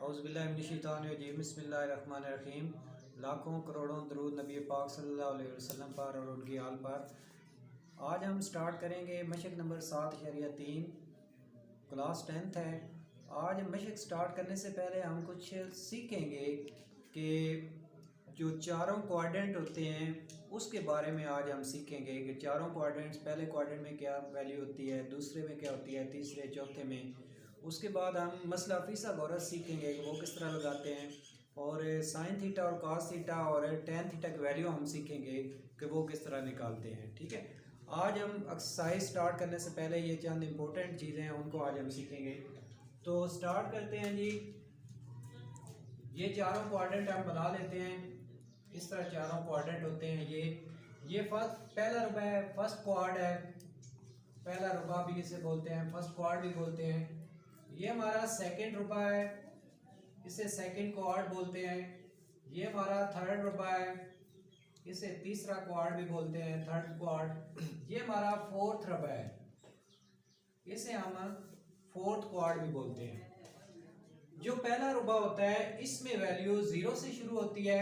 औज़ुबिल्लाहिमिनश्शैतानिर्रजीम बिस्मिल्लाहिर्रहमानिर्रहीम। लाखों करोड़ों दरूद नबी पाक सल्लल्लाहु अलैहि वसल्लम पर और उनकी आल पर। आज हम स्टार्ट करेंगे मशक नंबर 7.3, क्लास 10th है। आज मशक स्टार्ट करने से पहले हम कुछ सीखेंगे कि जो चारों क्वाड्रेंट होते हैं उसके बारे में आज हम सीखेंगे कि चारों क्वाड्रेंट्स, पहले क्वाड्रेंट में क्या वैल्यू होती है, दूसरे में क्या होती है, तीसरे चौथे में। उसके बाद हम मसला फिसागोरस सीखेंगे कि वो किस तरह लगाते हैं, और साइन थीटा और कॉस थीटा और टेन थीटा की वैल्यू हम सीखेंगे कि वो किस तरह निकालते हैं। ठीक है, आज हम एक्सरसाइज स्टार्ट करने से पहले ये चंद इंपॉर्टेंट चीज़ें हैं उनको आज हम सीखेंगे। तो स्टार्ट करते हैं जी। ये चारों क्वाड्रेंट हम बना लेते हैं। इस तरह चारों क्वाड्रेंट होते हैं। ये पहला रुबा है, फर्स्ट क्वाड है, पहला रुबा भी इसे बोलते हैं, फर्स्ट क्वाड भी बोलते हैं। ये हमारा सेकंड रुबा है, इसे सेकंड क्वाड बोलते हैं। ये हमारा थर्ड रुबा है, इसे तीसरा क्वाड भी बोलते हैं, थर्ड क्वाड। ये हमारा फोर्थ रुबा है, इसे हम फोर्थ क्वाड भी बोलते हैं। जो पहला रुबा होता है इसमें वैल्यू 0 से शुरू होती है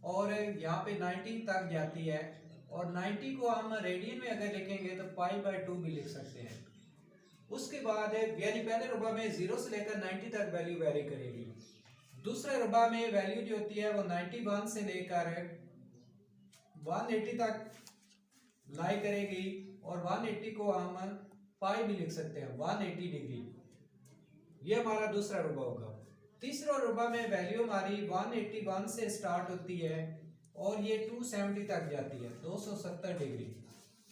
और यहाँ पे 90 तक जाती है, और 90 को हम रेडियन में अगर लिखेंगे तो π/2 भी लिख सकते हैं। उसके बाद यानी पहले रुबा में 0 से लेकर 90 तक वैल्यू वेरी करेगी। दूसरे रुबा में वैल्यू जो होती है वो 91 से लेकर 180 तक लाई करेगी, और 180 को हम पाई भी लिख सकते हैं, 180 डिग्री। ये हमारा दूसरा रुबा होगा। तीसरा रुबा में वैल्यू हमारी 181 से स्टार्ट होती है और ये 270 तक जाती है, 270 डिग्री।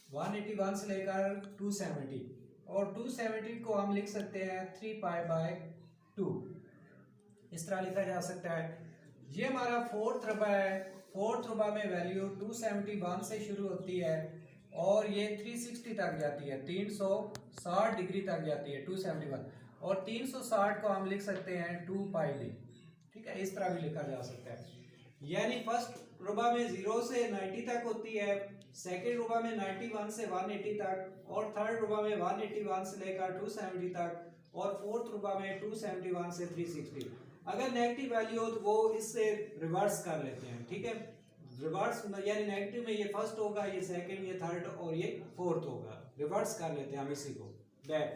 181 से लेकर 270, और 270 को हम लिख सकते हैं 3π/2। इस तरह लिखा जा सकता है। ये हमारा फोर्थ रुबा है। फोर्थ रुबा में वैल्यू 271 से शुरू होती है और ये 360 तक जाती है, 360 डिग्री तक जाती है 271, और 360 को हम लिख सकते हैं 2π/d। ठीक है, इस तरह भी लिखा जा सकता है। यानी फर्स्ट रुबा में 0 से 90 तक होती है, सेकेंड रुबा में 91 से 180 तक, और थर्ड रुबा में 181 से लेकर 270 तक, और फोर्थ रुबा में 271 से 360। अगर नेगेटिव वैल्यू हो तो वो इससे रिवर्स कर लेते हैं। ठीक है, रिवर्स यानी नेगेटिव में ये फर्स्ट होगा, ये सेकंड, ये थर्ड और ये फोर्थ होगा। रिवर्स कर लेते हैं हम इसी को बैक।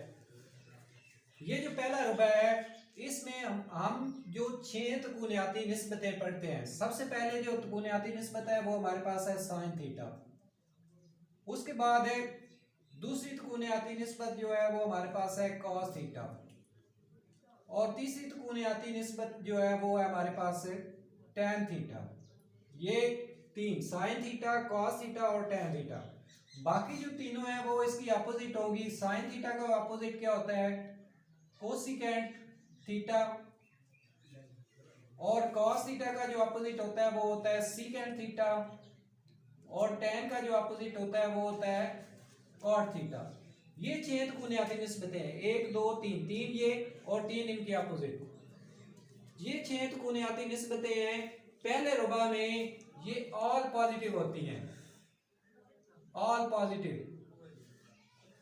ये जो पहला रुबा है इसमें हम जो 6 तकुनियाती निस्बतें पढ़ते हैं। सबसे पहले जो तकुनियाती निस्बत है वो हमारे पास है साइन थीटा। उसके बाद है दूसरी तकुनियाती निस्बत जो है वो हमारे पास है कॉस थीटा, और तीसरी तकुनियाती निस्बत जो है वो है हमारे पास है टेन थीटा। ये तीन, साइन थीटा, कॉस थीटा और टेन थीटा। बाकी जो तीनों है वो इसकी अपोजिट होगी। साइन थीटा का अपोजिट क्या होता है? कोसिकेंट थीटा, और कॉस थीटा का जो अपोजिट होता है वो होता है सीकेंट थीटा, और टेन का जो अपोजिट होता है वो होता है कॉट थीटा। ये 6 तकुनियाती निस्बतें हैं, 1 2 3, 3 ये और 3 इनके अपोजिट। ये 6 तकुनियाती निस्बतें हैं। पहले रुबा में ये ऑल पॉजिटिव होती हैं, ऑल पॉजिटिव,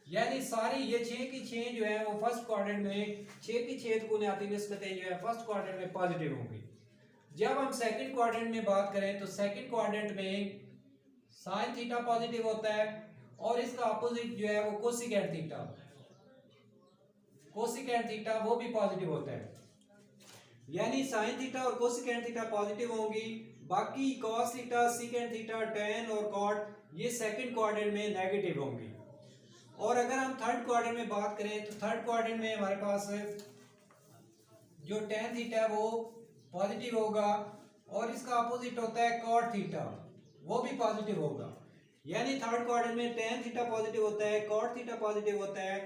यानी सारी ये 6 की 6 जो है वो फर्स्ट क्वाड्रेंट में 6 की 6 तकुनियाती निस्बतें जो है फर्स्ट क्वाड्रेंट में पॉजिटिव होंगी। जब हम सेकंड क्वाड्रेंट में बात करें तो सेकंड क्वाड्रेंट में साइन थीटा पॉजिटिव होता है, और इसका अपोजिट जो है वो कोसिकेंट थीटा, कोसिकेंट थीटा वो भी पॉजिटिव होता है। यानी साइन थीटा और कोसिकेंट थीटा पॉजिटिव होंगी। बाकी cos theta, secant theta, ten और कॉट ये सेकंड क्वाड्रेंट में नेगेटिव होंगी। और अगर हम थर्ड क्वाड्रेंट में बात करें तो थर्ड क्वाड्रेंट में हमारे पास जो टेन थीटा है वो पॉजिटिव होगा, और इसका अपोजिट होता है कॉट थीटा, वो भी पॉजिटिव होगा। यानी थर्ड क्वाड्रेंट में टेन थीटा पॉजिटिव होता है, कॉट थीटा पॉजिटिव होता है।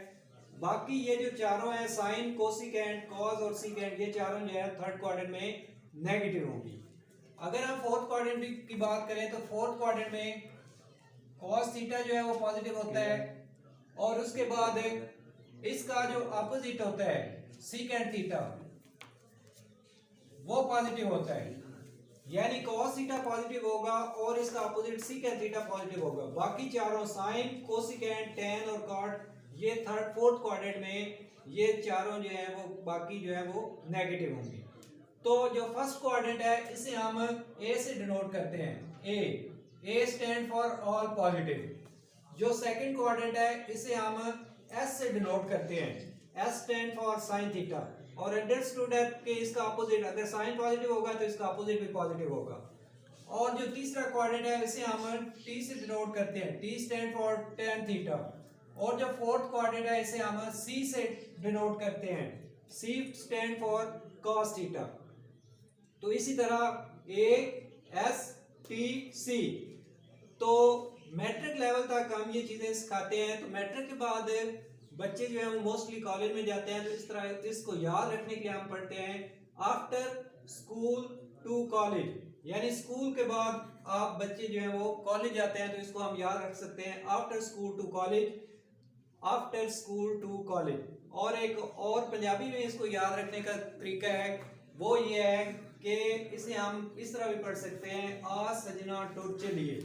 बाकी ये जो चारों हैं साइन, कोसिकेंट, कॉस और सीकेंट, ये चारों जो है थर्ड क्वाड्रेंट में नेगेटिव होंगी। अगर हम फोर्थ क्वाड्रेंट की बात करें तो फोर्थ क्वाड्रेंट में कॉस थीटा जो है वो पॉजिटिव होता है, और उसके बाद इसका जो अपोजिट होता है सीकेंट थीटा वो पॉजिटिव होता है। यानी कॉस थीटा पॉजिटिव होगा और इसका अपोजिट सीकेंट थीटा पॉजिटिव होगा। बाकी चारों साइन, कोसिकेंट, टेन और कॉट ये थर्ड फोर्थ क्वाड्रेंट में ये चारों जो है वो बाकी जो है वो नेगेटिव होंगे। तो जो फर्स्ट कोऑर्डिनेट है इसे हम ए से डिनोट करते हैं, ए स्टैंड फॉर ऑल पॉजिटिव। जो सेकंड कोऑर्डिनेट है इसे हम एस से डिनोट करते हैं, S stand for sine theta. और अंडरस्टूड है कि इसका अपोजिट, अगर साइन पॉजिटिव होगा तो इसका अपोजिट भी पॉजिटिव होगा। और जो तीसरा कोऑर्डिनेट है इसे हम टी से डिनोट करते हैं, T stand for tan theta. और जो फोर्थ कोऑर्डिनेट है इसे हम सी से डिनोट करते हैं, सी स्टैंड फॉर cos थीटा। तो इसी तरह ए एस टी सी। तो मैट्रिक लेवल तक हम ये चीजें सिखाते हैं। तो मैट्रिक के बाद बच्चे जो है वो मोस्टली कॉलेज में जाते हैं, तो इस तरह इसको याद रखने के लिए हम पढ़ते हैं आफ्टर स्कूल टू कॉलेज, यानी स्कूल के बाद आप बच्चे जो है वो कॉलेज जाते हैं, तो इसको हम याद रख सकते हैं after school to college, after school to college. और एक और पंजाबी में इसको याद रखने का तरीका है, वो ये है कि इसे हम इस तरह भी पढ़ सकते हैं, आ सजना टुर चलिए।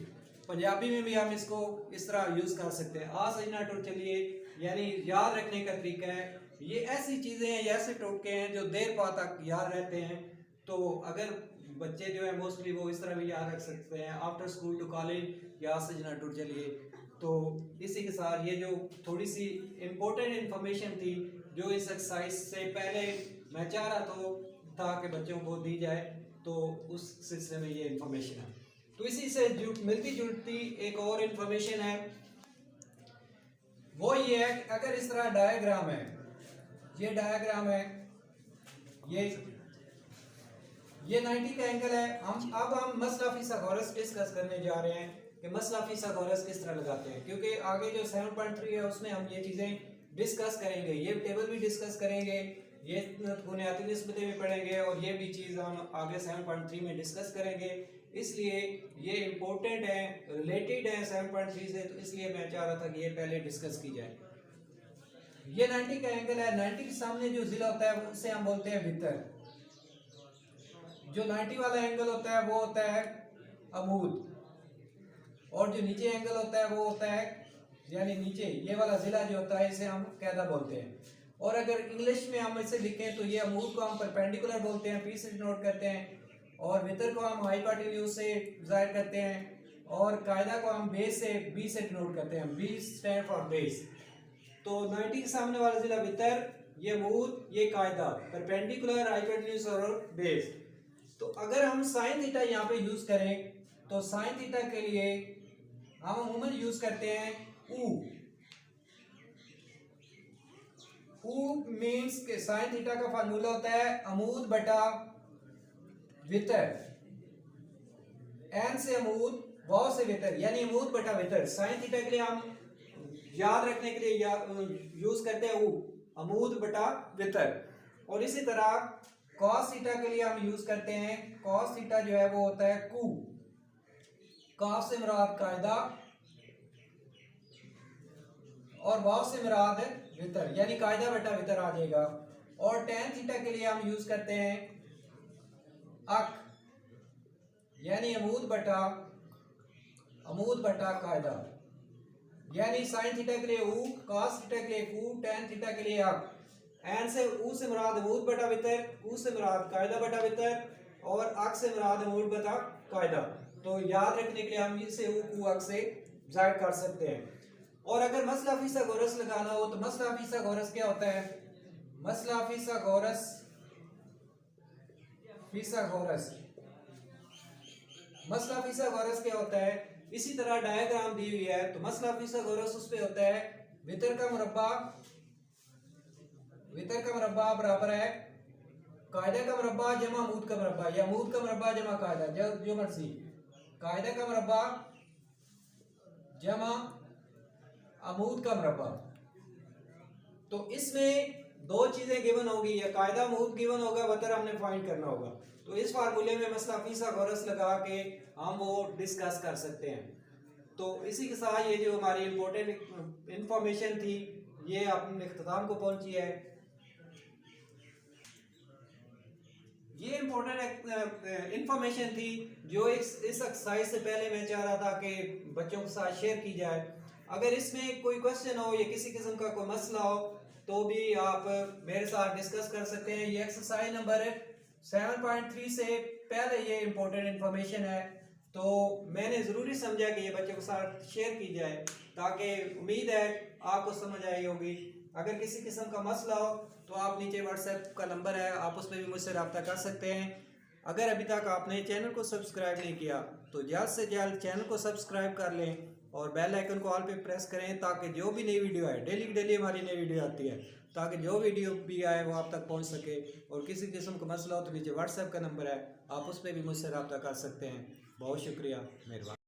पंजाबी में भी हम इसको इस तरह यूज कर सकते हैं, आ सजना टुर चलिए, यानी याद रखने का तरीका है। ये ऐसी चीजें हैं, ऐसे टोटके हैं जो देर पा तक याद रहते हैं। तो अगर बच्चे जो है मोस्टली वो इस तरह भी याद रख सकते हैं, आफ्टर स्कूल टू कॉलेज या सजना टूर चलिए। तो इसी के साथ ये जो थोड़ी सी इम्पोर्टेंट इंफॉर्मेशन थी जो इस एक्सरसाइज से पहले मैं चाह रहा था कि बच्चों को दी जाए, तो उस सिलसिले में ये इंफॉर्मेशन है। तो इसी से मिलती जुलती एक और इंफॉर्मेशन है, वो ये है कि अगर इस तरह डायग्राम है, ये डायग्राम है, ये 90 का एंगल है। अब हम मसला फिसागोरस डिस्कस करने जा रहे हैं कि मसला फिसागोरस किस तरह लगाते हैं, क्योंकि आगे जो 7.3 है उसमें हम ये चीजें डिस्कस करेंगे, ये टेबल भी डिस्कस करेंगे, ये बुनियादी निस्बतें भी पढ़ेंगे, और ये भी चीज हम आगे 7.3 में डिस्कस करेंगे। इसलिए ये इम्पोर्टेंट है, रिलेटेड है 7.3 से, तो इसलिए मैं चाह रहा था कि ये पहले डिस्कस की जाए। ये 90 का एंगल है, 90 के सामने जो जिला होता है उसे हम बोलते हैं वितर। जो 90 वाला एंगल होता है वो होता है अमूद, और जो नीचे एंगल होता है वो होता है, यानी नीचे ये वाला जिला जो होता है इसे हम कैदा बोलते हैं। और अगर इंग्लिश में हम इसे लिखें तो ये अमूद को हम परपेंडिकुलर बोलते हैं, पी से डिनोट करते हैं, और वितर को हम हाइपोटेन्यूज से जाहिर करते हैं, और कायदा को हम बेस से बी से डिनोट करते हैं, बी स्टैंड फॉर बेस। तो 90 के सामने वाला जिला वितर, ये अमूद, ये कायदा, परपेंडिकुलर, हाइपोटेन्यूज और बेस। तो अगर हम साइन थीटा यहाँ पे यूज करें तो साइन थीटा के लिए हम अमूमन यूज करते हैं ऊ मीन्स के साइन थीटा का फार्मूला होता है अमूद बटा वितर, एन से अमूद, वाव से वितर, यानी अमूद बटा वितर। साइन थीटा के लिए हम याद रखने के लिए यूज करते हैं अमूद बटा वितर। और इसी तरह cos थीटा के लिए हम यूज करते हैं, cos थीटा जो है वो होता है कू, काफ से मुराद कायदा और वाव से मुराद वितर, यानी कायदा बटा वितर आ जाएगा। और tan थीटा के लिए हम यूज करते हैं अक, यानी अमूद बटा कायदा, यानी साइन थीटा के लिए ऊ, cos थीटा के लिए कू, tan थीटा के लिए अक। एन से ऊ से मुराद अमूद बटा वितर, कू से मुराद कायदा बटा वितर, और अक से मुराद अमूद बटा कायदा। तो याद रखने के लिए हम इसे ऊ कू अक से जाहिर कर सकते हैं। और अगर मसला फिसागोरस लगाना हो तो मसला फिसागोरस क्या होता है? मसला फिसागोरस क्या होता है? इसी तरह डायग्राम दी हुई है, तो मसला फिसागोरस उस पे होता है वितर का मुरब्बा बराबर है कायदा का मुरब्बा जमा अमूद का मुरब्बा, या अमूद का मुरब्बा जमा कायदा, जो मर्जी, कायदा का मुरब्बा जमा अमूद का मुरब्बा। तो इसमें दो चीजें गिवन होगी, या कायदा अमूद गिवन होगा, वितर हमने फाइंड करना होगा। तो इस फार्मूले में मसला फिसागोरस लगा के हम वो डिस्कस कर सकते हैं। तो इसी के साथ ये जो हमारी इंपॉर्टेंट इंफॉर्मेशन थी ये अपने इख्तिताम को पहुंची है। ये इंपॉर्टेंट इंफॉर्मेशन थी जो इस एक्सरसाइज से पहले मैं चाह रहा था कि बच्चों के साथ शेयर की जाए। अगर इसमें कोई क्वेश्चन हो या किसी किस्म का कोई मसला हो तो भी आप मेरे साथ डिस्कस कर सकते हैं। ये एक्सरसाइज नंबर 7.3 से पहले ये इम्पोर्टेंट इन्फॉर्मेशन है, तो मैंने ज़रूरी समझा कि ये बच्चों के साथ शेयर की जाए, ताकि उम्मीद है आपको समझ आई होगी। अगर किसी किस्म का मसला हो तो आप नीचे व्हाट्सएप का नंबर है, आप उस पर भी मुझसे रब्ता कर सकते हैं। अगर अभी तक आपने चैनल को सब्सक्राइब नहीं किया तो जल्द से जल्द चैनल को सब्सक्राइब कर लें और बेल आइकन को ऑल पे प्रेस करें, ताकि जो भी नई वीडियो है, डेली की डेली हमारी नई वीडियो आती है, ताकि जो वीडियो भी आए वो आप तक पहुंच सके। और किसी किस्म का मसला हो तो नीचे व्हाट्सएप का नंबर है, आप उस पर भी मुझसे रब्ता कर सकते हैं। बहुत शुक्रिया, मेहरबानी।